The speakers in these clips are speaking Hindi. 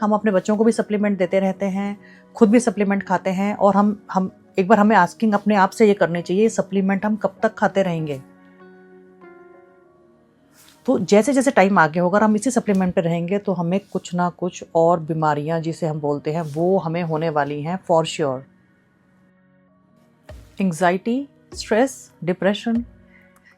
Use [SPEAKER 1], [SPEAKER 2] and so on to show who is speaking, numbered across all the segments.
[SPEAKER 1] हम अपने बच्चों को भी सप्लीमेंट देते रहते हैं, खुद भी सप्लीमेंट खाते हैं, और हम एक बार हमें आस्किंग अपने आप से ये करनी चाहिए, सप्लीमेंट हम कब तक खाते रहेंगे। तो जैसे जैसे टाइम आगे होगा और हम इसी सप्लीमेंट पे रहेंगे तो हमें कुछ ना कुछ और बीमारियां जिसे हम बोलते हैं वो हमें होने वाली हैं for sure. Anxiety, stress, depression,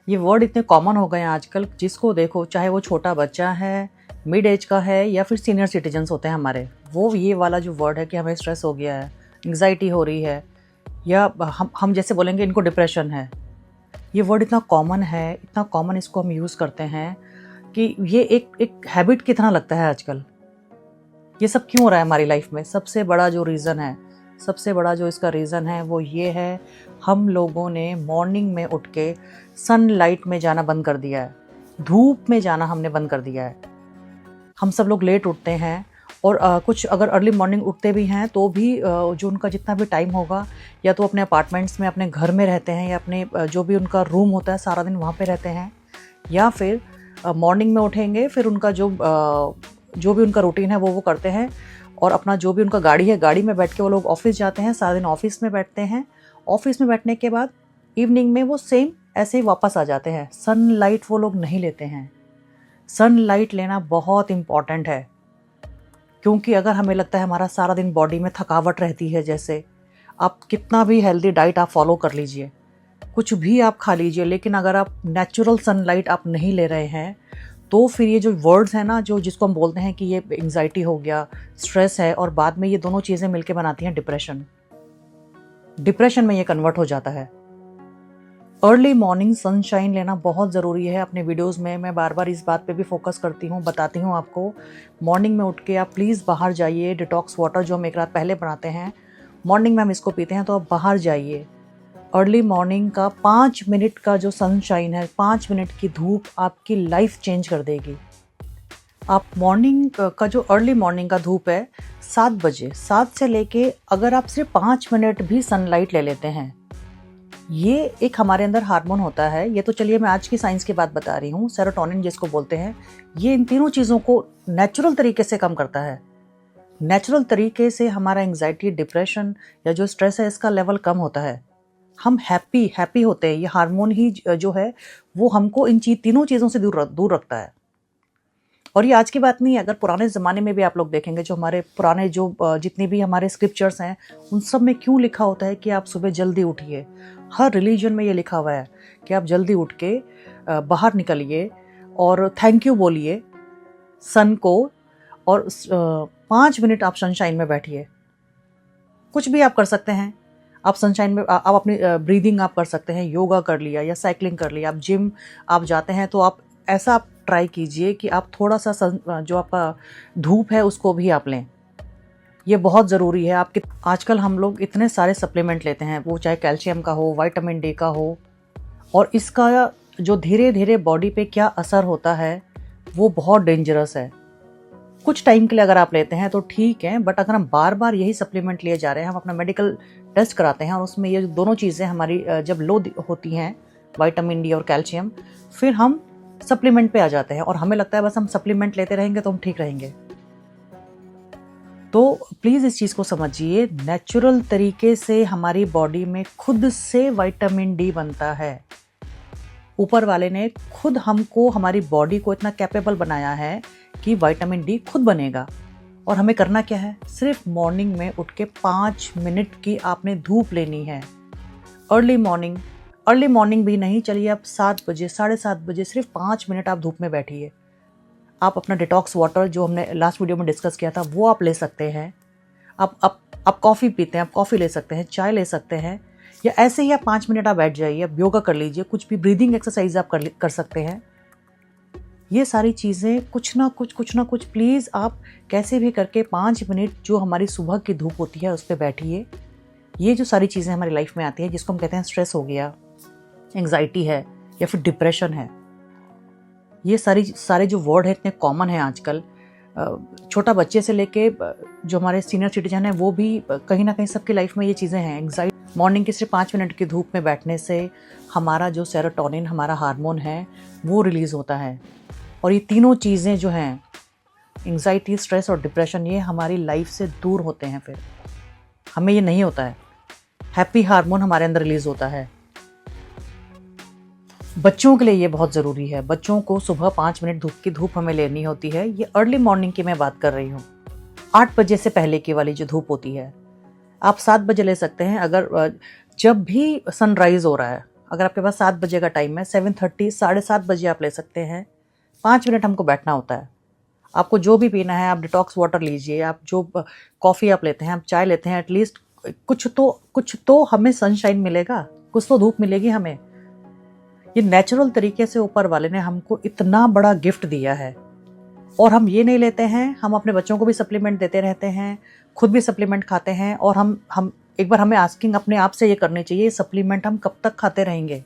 [SPEAKER 1] ये वर्ड इतने कॉमन हो गए हैं आजकल, जिसको देखो चाहे वो छोटा बच्चा है, मिड एज का है, या फिर सीनियर सिटीजन्स होते हैं हमारे, वो ये वाला जो वर्ड है कि हमें स्ट्रेस हो गया है, एंग्जाइटी हो रही है, या हम जैसे बोलेंगे इनको डिप्रेशन है। ये वर्ड इतना कॉमन है, इतना कॉमन इसको हम यूज़ करते हैं कि ये एक हैबिट की तरह लगता है आजकल। ये सब क्यों हो रहा है हमारी लाइफ में? सबसे बड़ा जो रीज़न है, सबसे बड़ा जो इसका रीज़न है वो ये है, हम लोगों ने मॉर्निंग में उठ के सनलाइट में जाना बंद कर दिया है, धूप में जाना हमने बंद कर दिया है। हम सब लोग लेट उठते हैं, और कुछ अगर अर्ली मॉर्निंग उठते भी हैं तो भी जो उनका जितना भी टाइम होगा, या तो अपने अपार्टमेंट्स में अपने घर में रहते हैं, या अपने जो भी उनका रूम होता है सारा दिन वहाँ पे रहते हैं, या फिर मॉर्निंग में उठेंगे, फिर उनका जो भी उनका रूटीन है वो करते हैं, और अपना जो भी उनका गाड़ी है, गाड़ी में बैठ के वो लोग ऑफिस जाते हैं, सारा दिन ऑफिस में बैठते हैं। ऑफिस में बैठने के बाद इवनिंग में वो सेम ऐसे ही वापस आ जाते हैं। सनलाइट वो लोग नहीं लेते हैं। सनलाइट लेना बहुत इम्पॉर्टेंट है, क्योंकि अगर हमें लगता है हमारा सारा दिन बॉडी में थकावट रहती है, जैसे आप कितना भी हेल्दी डाइट आप फॉलो कर लीजिए, कुछ भी आप खा लीजिए, लेकिन अगर आप नेचुरल सनलाइट आप नहीं ले रहे हैं तो फिर ये जो वर्ड्स हैं ना, जिसको हम बोलते हैं कि ये एंग्जाइटी हो गया, स्ट्रेस है, और बाद में ये दोनों चीज़ें मिलकर बनाती हैं डिप्रेशन। डिप्रेशन में ये कन्वर्ट हो जाता है। अर्ली मॉर्निंग सनशाइन लेना बहुत ज़रूरी है। अपने वीडियोस में मैं बार बार इस बात पे भी फोकस करती हूँ, बताती हूँ आपको। मॉर्निंग में उठ के आप प्लीज़ बाहर जाइए। डिटॉक्स वाटर जो हम एक रात पहले बनाते हैं, मॉर्निंग में हम इसको पीते हैं, तो आप बाहर जाइए। अर्ली मॉर्निंग का 5 मिनट का जो सनशाइन है, 5 मिनट की धूप आपकी लाइफ चेंज कर देगी। आप मॉर्निंग का जो अर्ली मॉर्निंग का धूप है 7 बजे, 7 से लेके अगर आप सिर्फ 5 मिनट भी सनलाइट ले लेते हैं, ये एक हमारे अंदर हार्मोन होता है। ये तो चलिए मैं आज की साइंस की बात बता रही हूँ, सेरोटोनिन जिसको बोलते हैं। ये इन तीनों चीज़ों को नेचुरल तरीके से कम करता है। नेचुरल तरीके से हमारा एंग्जाइटी, डिप्रेशन या जो स्ट्रेस है, इसका लेवल कम होता है। हम हैप्पी होते हैं। ये हार्मोन ही जो है वो हमको इन तीनों चीज़ों से दूर रखता है। और ये आज की बात नहीं है। अगर पुराने ज़माने में भी आप लोग देखेंगे, जो हमारे पुराने जितनी भी हमारे स्क्रिप्चर्स हैं, उन सब में क्यों लिखा होता है कि आप सुबह जल्दी उठिए। हर रिलीजन में ये लिखा हुआ है कि आप जल्दी उठ के बाहर निकलिए और थैंक यू बोलिए सन को, और 5 मिनट आप सनशाइन में बैठिए। कुछ भी आप कर सकते हैं। आप सनशाइन में आप अपनी ब्रीदिंग आप कर सकते हैं, योगा कर लिया या साइकिलिंग कर लिया। आप जिम आप जाते हैं तो आप ऐसा आप ट्राई कीजिए कि आप थोड़ा सा जो आपका धूप है उसको भी आप लें। ये बहुत ज़रूरी है। आपके आजकल हम लोग इतने सारे सप्लीमेंट लेते हैं, वो चाहे कैल्शियम का हो, विटामिन डी का हो, और इसका जो धीरे धीरे बॉडी पे क्या असर होता है वो बहुत डेंजरस है। कुछ टाइम के लिए अगर आप लेते हैं तो ठीक है, बट अगर हम बार बार यही सप्लीमेंट लिए जा रहे हैं, हम अपना मेडिकल टेस्ट कराते हैं और उसमें ये दोनों चीज़ें हमारी जब लो होती हैं, विटामिन डी और कैल्शियम, फिर हम सप्लीमेंट पे आ जाते हैं और हमें लगता है बस हम सप्लीमेंट लेते रहेंगे तो हम ठीक रहेंगे। तो प्लीज़ इस चीज़ को समझिए, नेचुरल तरीके से हमारी बॉडी में खुद से विटामिन डी बनता है। ऊपर वाले ने खुद हमको, हमारी बॉडी को इतना कैपेबल बनाया है कि विटामिन डी खुद बनेगा। और हमें करना क्या है? सिर्फ मॉर्निंग में उठ के 5 मिनट की आपने धूप लेनी है। अर्ली मॉर्निंग भी नहीं, चलिए आप 7 बजे, 7:30 बजे सिर्फ 5 मिनट आप धूप में बैठिए। आप अपना डिटॉक्स वाटर जो हमने लास्ट वीडियो में डिस्कस किया था वो आप ले सकते हैं। आप कॉफ़ी पीते हैं, आप कॉफ़ी ले सकते हैं, चाय ले सकते हैं, या ऐसे ही आप 5 मिनट आप बैठ जाइए, आप योगा कर लीजिए, कुछ भी ब्रीदिंग एक्सरसाइज आप कर सकते हैं। ये सारी चीज़ें कुछ ना कुछ प्लीज़ आप कैसे भी करके 5 मिनट जो हमारी सुबह की धूप होती है उस पर बैठिए। ये जो सारी चीज़ें हमारी लाइफ में आती हैं, जिसको हम कहते हैं स्ट्रेस हो गया, एंग्जाइटी है, या फिर डिप्रेशन है, ये सारे जो वर्ड है इतने कॉमन हैं आजकल। छोटा बच्चे से लेके जो हमारे सीनियर सिटीजन हैं, वो भी कहीं ना कहीं सबकी लाइफ में ये चीज़ें हैं। एंग्जाइटी, मॉर्निंग की सिर्फ 5 मिनट की धूप में बैठने से हमारा जो सेरोटोनिन, हमारा हार्मोन है, वो रिलीज़ होता है। और ये तीनों चीज़ें जो हैं एंग्जाइटी, स्ट्रेस और डिप्रेशन ये हमारी लाइफ से दूर होते हैं। फिर हमें ये नहीं होता है। हैप्पी हार्मोन हमारे अंदर रिलीज होता है। बच्चों के लिए ये बहुत ज़रूरी है। बच्चों को सुबह 5 मिनट धूप की धूप हमें लेनी होती है। ये अर्ली मॉर्निंग की मैं बात कर रही हूँ, 8 बजे से पहले की वाली जो धूप होती है। आप 7 बजे ले सकते हैं। अगर जब भी सनराइज हो रहा है, अगर आपके पास 7 बजे का टाइम है, 7:30 7:30 बजे आप ले सकते हैं। 5 मिनट हमको बैठना होता है। आपको जो भी पीना है, आप डिटॉक्स वाटर लीजिए, आप जो कॉफ़ी आप लेते हैं, आप चाय लेते हैं, एटलीस्ट कुछ तो हमें सनशाइन मिलेगा, कुछ तो धूप मिलेगी हमें। ये नेचुरल तरीके से ऊपर वाले ने हमको इतना बड़ा गिफ्ट दिया है और हम ये नहीं लेते हैं। हम अपने बच्चों को भी सप्लीमेंट देते रहते हैं, खुद भी सप्लीमेंट खाते हैं। और हम एक बार हमें आस्किंग अपने आप से ये करनी चाहिए, सप्लीमेंट हम कब तक खाते रहेंगे?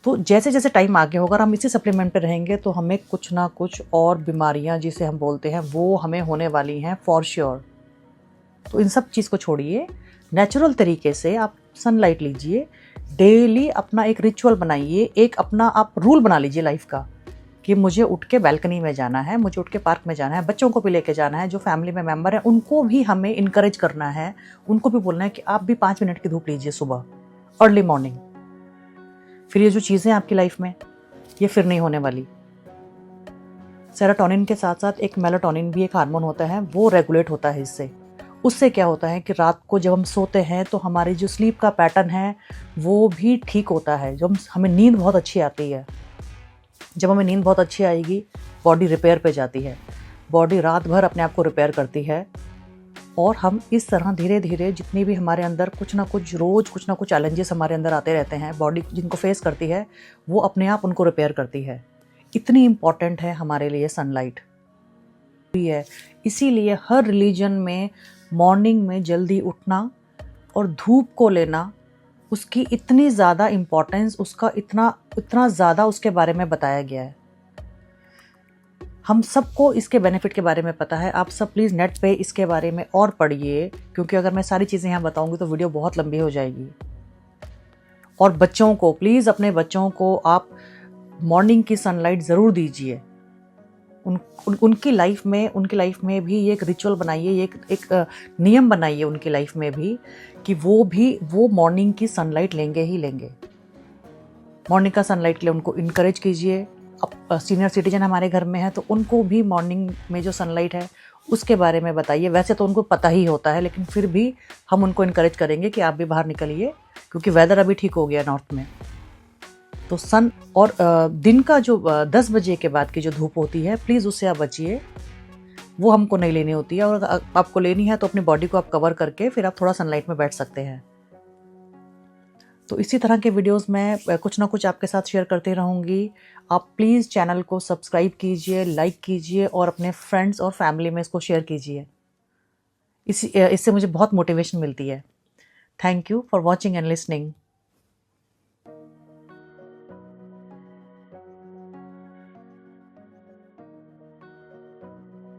[SPEAKER 1] तो जैसे जैसे टाइम आगे होगा, हम इसी सप्लीमेंट पे रहेंगे तो हमें कुछ ना कुछ और बीमारियां जिसे हम बोलते हैं वो हमें होने वाली हैं फॉर श्योर। तो इन सब चीज़ को छोड़िए, नेचुरल तरीके से आप सनलाइट लीजिए। डेली अपना एक रिचुअल बनाइए, एक अपना आप रूल बना लीजिए लाइफ का कि मुझे उठ के बैल्कनी में जाना है, मुझे उठ के पार्क में जाना है, बच्चों को भी लेके जाना है, जो फैमिली में मेंबर है उनको भी हमें इनकरेज करना है, उनको भी बोलना है कि आप भी 5 मिनट की धूप लीजिए सुबह, अर्ली मॉर्निंग। फिर ये जो चीज़ें आपकी लाइफ में ये फिर नहीं होने वाली। सेरोटोनिन के साथ साथ एक मेलाटोनिन भी एक हार्मोन होता है, वो रेगुलेट होता है इससे। उससे क्या होता है कि रात को जब हम सोते हैं तो हमारी जो स्लीप का पैटर्न है वो भी ठीक होता है। जब हमें नींद बहुत अच्छी आती है, जब हमें नींद बहुत अच्छी आएगी, बॉडी रिपेयर पे जाती है, बॉडी रात भर अपने आप को रिपेयर करती है। और हम इस तरह धीरे धीरे जितनी भी हमारे अंदर कुछ ना कुछ चैलेंजेस हमारे अंदर आते रहते हैं, बॉडी जिनको फेस करती है वो अपने आप उनको रिपेयर करती है। इतनी इम्पॉर्टेंट है हमारे लिए सनलाइट भी है। इसीलिए हर रिलीजन में मॉर्निंग में जल्दी उठना और धूप को लेना, उसकी इतनी ज़्यादा इम्पोर्टेंस, उसका इतना ज़्यादा उसके बारे में बताया गया है। हम सबको इसके बेनिफिट के बारे में पता है। आप सब प्लीज़ नेट पे इसके बारे में और पढ़िए, क्योंकि अगर मैं सारी चीज़ें यहाँ बताऊँगी तो वीडियो बहुत लंबी हो जाएगी। और बच्चों को प्लीज़, अपने बच्चों को आप मॉर्निंग की सनलाइट ज़रूर दीजिए। उनकी लाइफ में भी ये एक रिचुअल बनाइए, एक नियम बनाइए उनकी लाइफ में भी कि वो मॉर्निंग की सनलाइट लेंगे ही लेंगे। मॉर्निंग का सनलाइट के लिए उनको इनकरेज कीजिए। अब सीनियर सिटीजन हमारे घर में है तो उनको भी मॉर्निंग में जो सनलाइट है उसके बारे में बताइए। वैसे तो उनको पता ही होता है, लेकिन फिर भी हम उनको इनकरेज करेंगे कि आप भी बाहर निकलिए, क्योंकि वेदर अभी ठीक हो गया नॉर्थ में। तो सन और दिन का जो 10 बजे के बाद की जो धूप होती है, प्लीज़ उससे आप बचिए, वो हमको नहीं लेनी होती है। और आपको लेनी है तो अपनी बॉडी को आप कवर करके फिर आप थोड़ा सनलाइट में बैठ सकते हैं। तो इसी तरह के वीडियोस मैं कुछ ना कुछ आपके साथ शेयर करती रहूँगी। आप प्लीज़ चैनल को सब्सक्राइब कीजिए, लाइक कीजिए और अपने फ्रेंड्स और फैमिली में इसको शेयर कीजिए। इससे मुझे बहुत मोटिवेशन मिलती है। Thank you for watching and listening.